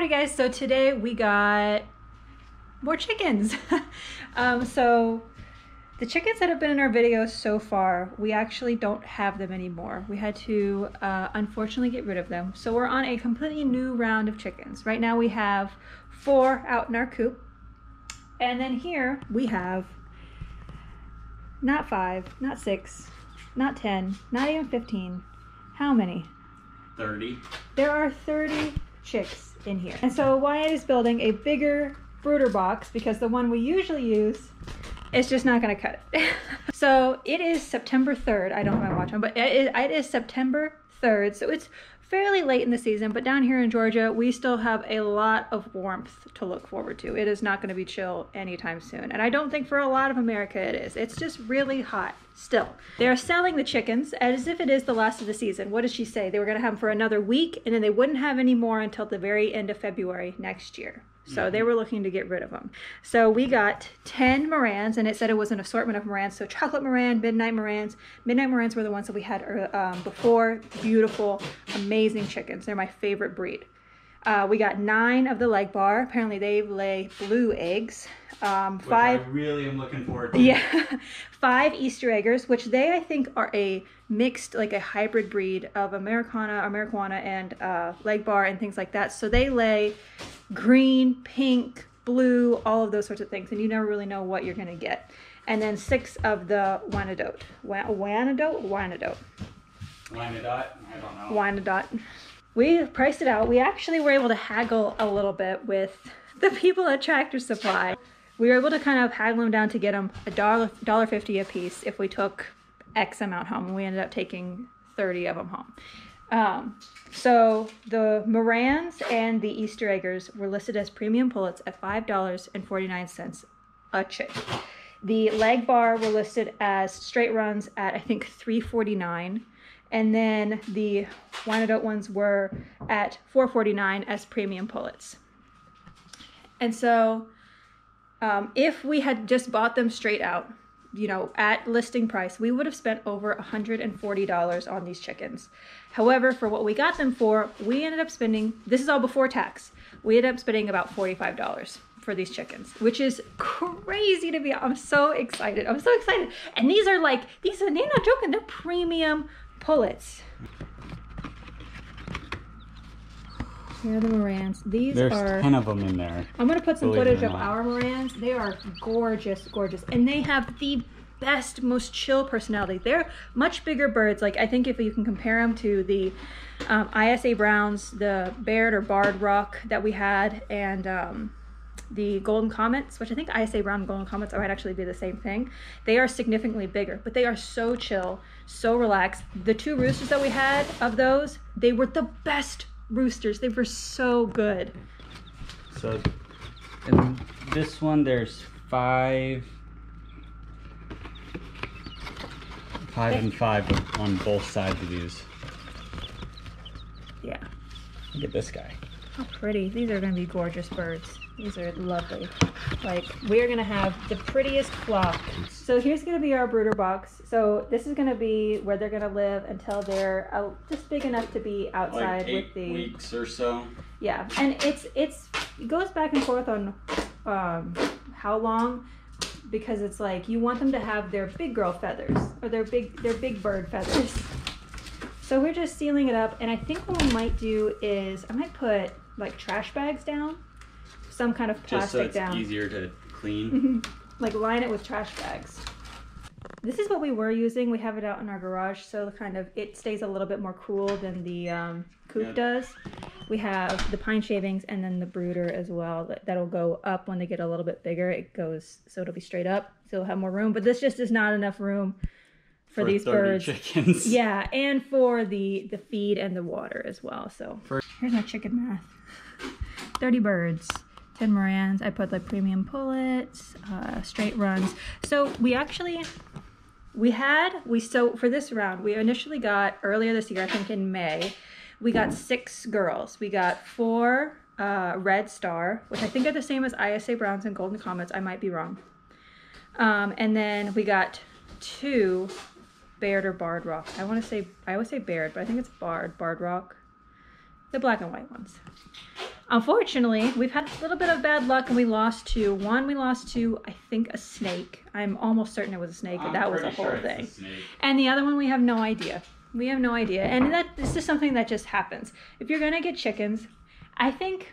Howdy guys, so today we got more chickens. So the chickens that have been in our videos so far, we actually don't have them anymore. We had to unfortunately get rid of them. So we're on a completely new round of chickens. Right now we have 4 out in our coop. And then here we have not 5, not 6, not 10, not even 15. How many? 30. There are 30 chicks in here. And so Wyatt is building a bigger brooder box because the one we usually use is just not gonna cut it. So it is September 3rd. I don't have my watch on, but it is September 3rd. So it's fairly late in the season, but down here in Georgia, we still have a lot of warmth to look forward to. It is not gonna be chill anytime soon. And I don't think for a lot of America it is. It's just really hot still. They're selling the chickens as if it is the last of the season. What did she say? They were gonna have them for another week and then they wouldn't have any more until the very end of February next year. So they were looking to get rid of them. So we got 10 Marans, and it said it was an assortment of Marans. So chocolate Maran, midnight Marans. Midnight Marans were the ones that we had before. Beautiful, amazing chickens. They're my favorite breed. We got 9 of the leg bar. Apparently they lay blue eggs. 5. Which I really am looking forward to. Yeah. 5 Easter eggers, which they I think are a mixed, like a hybrid breed of Americana and leg bar and things like that. So they lay green, pink, blue, all of those sorts of things, and you never really know what you're gonna get. And then 6 of the Wyandotte. Wyandotte? I don't know. Wyandotte. We priced it out. We actually were able to haggle a little bit with the people at Tractor Supply. We were able to kind of haggle them down to get them $1.50 a piece if we took X amount home, and we ended up taking 30 of them home. So the Marans and the Easter eggers were listed as premium pullets at $5.49 a chick. The leg bar were listed as straight runs at I think $3.49, and then the Wyandotte ones were at $4.49 as premium pullets. And so if we had just bought them straight out, you know, at listing price, we would have spent over $140 on these chickens. However, for what we got them for, we ended up spending, this is all before tax, we ended up spending about $45 for these chickens, which is crazy to me. I'm so excited. I'm so excited. And these are like, they're not joking, they're premium pullets. Here are the Marans. There's 10 of them in there. I'm going to put some footage of our Marans. They are gorgeous, gorgeous. And they have the best, most chill personality. They're much bigger birds. Like, I think if you can compare them to the ISA Browns, the Baird or Barred Rock that we had, and the Golden Comets, which I think ISA Brown and Golden Comets might actually be the same thing. They are significantly bigger, but they are so chill, so relaxed. The 2 roosters that we had of those, they were the best roosters. They were so good. So in this one there's 5 and 5 on both sides of these. Yeah. Look at this guy. How pretty. These are going to be gorgeous birds. These are lovely. Like, we are going to have the prettiest flock. So here's going to be our brooder box. So this is going to be where they're going to live until they're just big enough to be outside, like 8 with the weeks or so. Yeah, and it goes back and forth on how long, because it's like you want them to have their big girl feathers or their big bird feathers. So we're just sealing it up, and I think what we might do is I might put like trash bags down, some kind of plastic down. Just so it's easier to clean. Like line it with trash bags. This is what we were using. We have it out in our garage, so kind of it stays a little bit more cool than the coop does. We have the pine shavings and then the brooder as well. That'll go up when they get a little bit bigger. It goes, so it'll be straight up, so it'll have more room. But this just is not enough room for these 30 birds. chickens. Yeah, and for the feed and the water as well. So here's my chicken math. 30 birds. 10 Marans. I put like premium pullets, straight runs. So so for this round, we initially got earlier this year, I think in May, we got 6 girls. We got 4 Red Star, which I think are the same as ISA Browns and Golden Comets. I might be wrong. And then we got 2 Baird or Barred Rock. I always say Baird, but I think it's Barred Rock. The black and white ones. Unfortunately, we've had a little bit of bad luck and we lost two. One, we lost to, I think, a snake. I'm almost certain it was a snake, but that was a whole thing. And the other one, we have no idea. We have no idea. And this is something that just happens. If you're going to get chickens, I think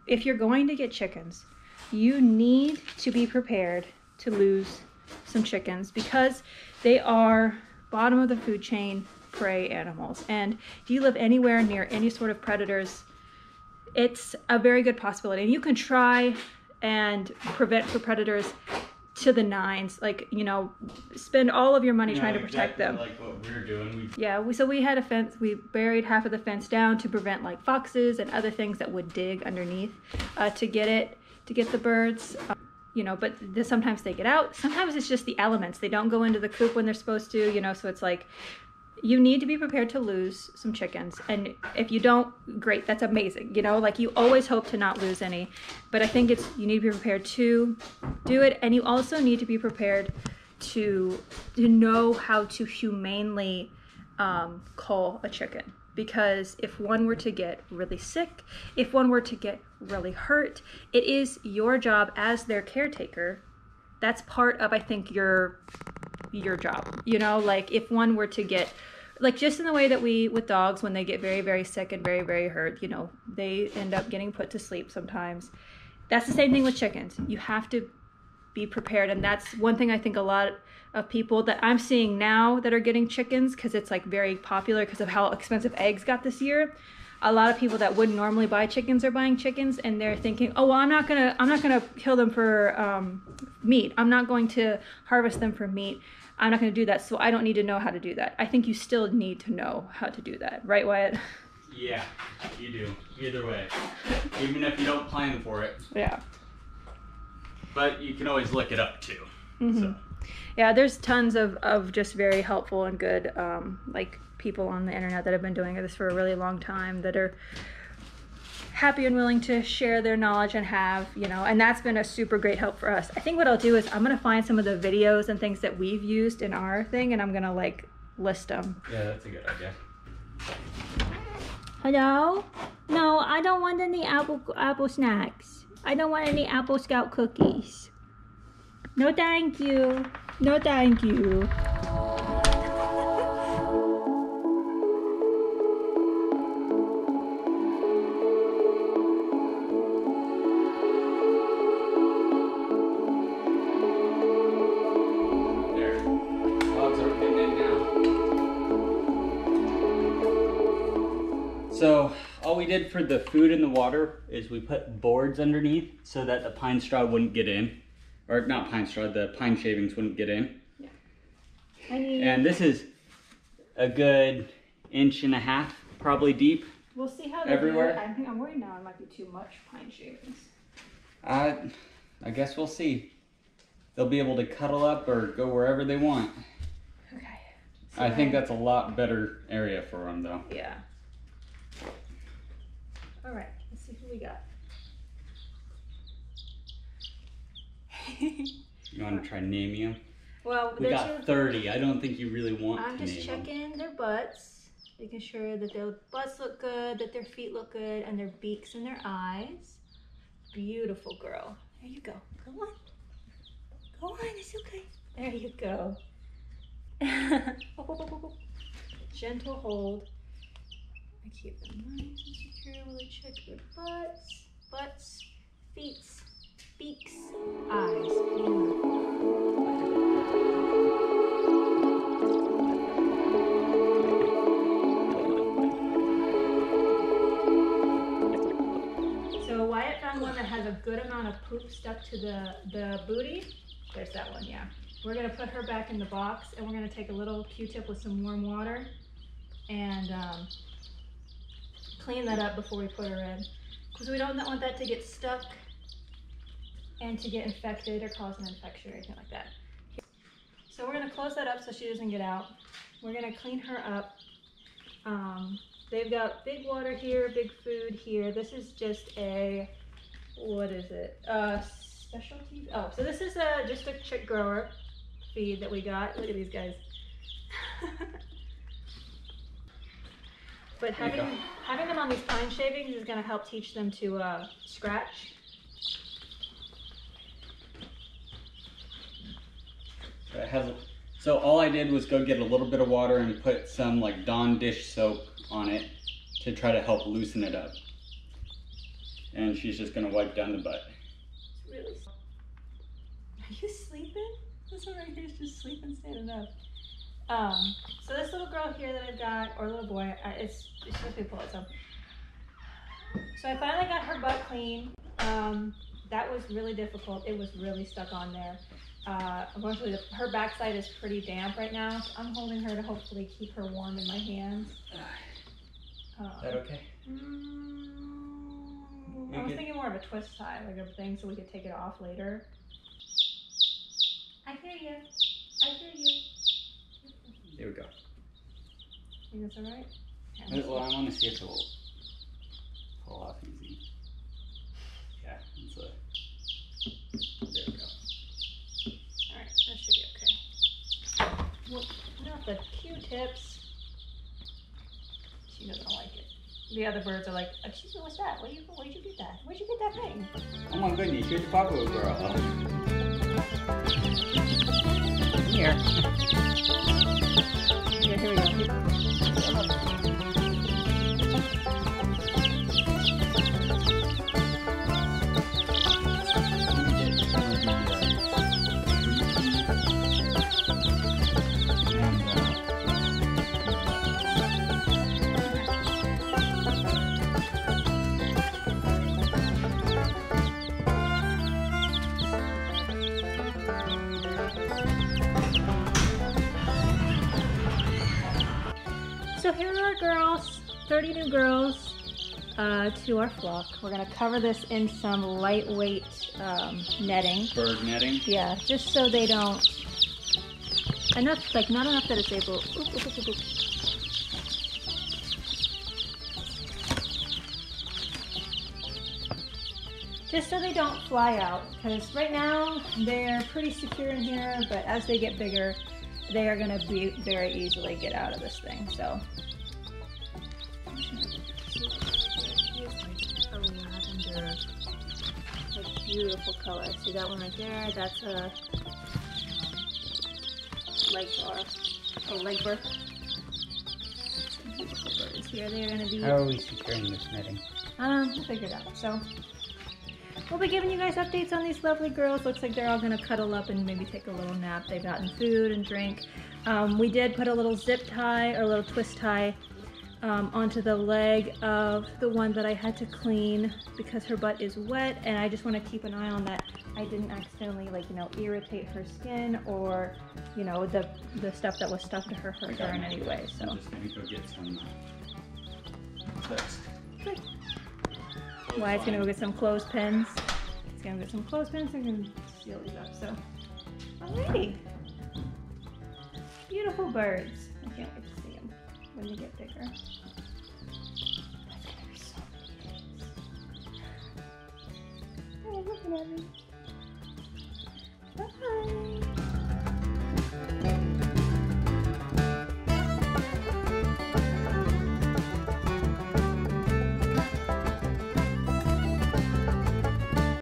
if you're going to get chickens, you need to be prepared to lose some chickens because they are bottom of the food chain prey animals. And if you live anywhere near any sort of predators, it's a very good possibility. And you can try and prevent for predators to the nines, like, you know, spend all of your money trying to protect them. Like what we're doing. So we had a fence. We buried half of the fence down to prevent like foxes and other things that would dig underneath to get the birds. You know, but sometimes they get out. Sometimes it's just the elements. They don't go into the coop when they're supposed to, you know, so it's like, you need to be prepared to lose some chickens. And if you don't, great, that's amazing. You know, like you always hope to not lose any, but I think you need to be prepared to do it. And you also need to be prepared to know how to humanely cull a chicken. Because if one were to get really sick, if one were to get really hurt, it is your job as their caretaker. That's part of, I think, your job. You know, like if one were to get, like just in the way that with dogs, when they get very, very sick and very, very hurt, you know, they end up getting put to sleep sometimes. That's the same thing with chickens. You have to be prepared. And that's one thing I think a lot of people that I'm seeing now that are getting chickens, because it's like very popular because of how expensive eggs got this year. A lot of people that wouldn't normally buy chickens are buying chickens, and they're thinking, oh, well, I'm not gonna kill them for meat. I'm not going to harvest them for meat. I'm not going to do that, so I don't need to know how to do that. I think you still need to know how to do that, right, Wyatt? Yeah, you do. Either way, even if you don't plan for it. Yeah. But you can always look it up too. Mm-hmm. So. Yeah, there's tons of just very helpful and good like people on the internet that have been doing this for a really long time that are happy and willing to share their knowledge and have, you know, and that's been a super great help for us. I think what I'll do is I'm going to find some of the videos and things that we've used in our thing, and I'm going to like list them. Yeah, that's a good idea. Hello? No, I don't want any apple snacks. I don't want any Apple Scout cookies. No, thank you. No, thank you. So all we did for the food and the water is we put boards underneath so that the pine straw wouldn't get in. Or not pine straw, the pine shavings wouldn't get in. Yeah. And this is a good 1.5 inches probably deep. We'll see how they everywhere. do it. I think I'm worried now it might be too much pine shavings. I guess we'll see. They'll be able to cuddle up or go wherever they want. Okay. So I think that's a lot better area for them though. Yeah. All right, let's see who we got. You want to try name you? Well, we got 30. I don't think you really want to name them. I'm just checking their butts, making sure that their butts look good, that their feet look good, and their beaks and their eyes. Beautiful girl. There you go. Go on. Go on, it's okay. There you go. Gentle hold. I keep them nice and secure while I check their butts, feet, beaks, eyes. So Wyatt found one that has a good amount of poop stuck to the booty. There's that one, yeah. We're gonna put her back in the box, and we're gonna take a little Q-tip with some warm water and clean that up before we put her in, because we don't want that to get stuck and to get infected or cause an infection or anything like that. So we're gonna close that up so she doesn't get out. We're gonna clean her up. They've got big water here, big food here. This is just a, what is it? Specialty? Oh, so this is just a chick grower feed that we got. Look at these guys. But having them on these pine shavings is going to help teach them to scratch. So all I did was go get a little bit of water and put some like Dawn dish soap on it to try to help loosen it up. And she's just gonna wipe down the butt. It's really soft. Are you sleeping? This one right here is just sleeping, standing up. So this little girl here that I've got, or little boy, it's supposed to be pull it. So I finally got her butt clean. That was really difficult. It was really stuck on there. Unfortunately, her backside is pretty damp right now. So I'm holding her to hopefully keep her warm in my hands. Is that okay? I was thinking more of a twist tie, like a thing, so we could take it off later. I hear you. I hear you. There we go. Think that's alright? Well, I want to see if it will pull off easy. Yeah, it's there we go. Alright, that should be okay. Well, not the Q-tips. She doesn't like it. The other birds are like, excuse me, what's that? Where'd you get that? Where'd you get that thing? Oh my goodness, you're the popular girl. Here. Yeah, here we go. So here are our girls, 30 new girls to our flock. We're gonna cover this in some lightweight netting. Bird netting? Yeah, just so they don't, enough, like not enough that it's able, oop, oop, oop, oop, oop. Just so they don't fly out, because right now they're pretty secure in here, but as they get bigger, they are going to be very easily get out of this thing. So, a lavender, like beautiful color. See that one right there? That's a leg bar, a leg bar. Some beautiful birds here. They're going to be. How are we securing this netting? We'll figure it out. So. We'll be giving you guys updates on these lovely girls. Looks like they're all gonna cuddle up and maybe take a little nap. They've gotten food and drink. We did put a little zip tie or a little twist tie onto the leg of the one that I had to clean because her butt is wet, and I just want to keep an eye on that I didn't accidentally, like, you know, irritate her skin or, you know, the stuff that was stuck to her hurt her in any way. So I'm just gonna go get some clips. good. Wyatt's gonna go get some clothespins. He's gonna get some clothespins and gonna seal these up. So, alrighty. Beautiful birds. I can't wait to see them when they get bigger. That's gonna be so many things. Oh, looking at me. Bye.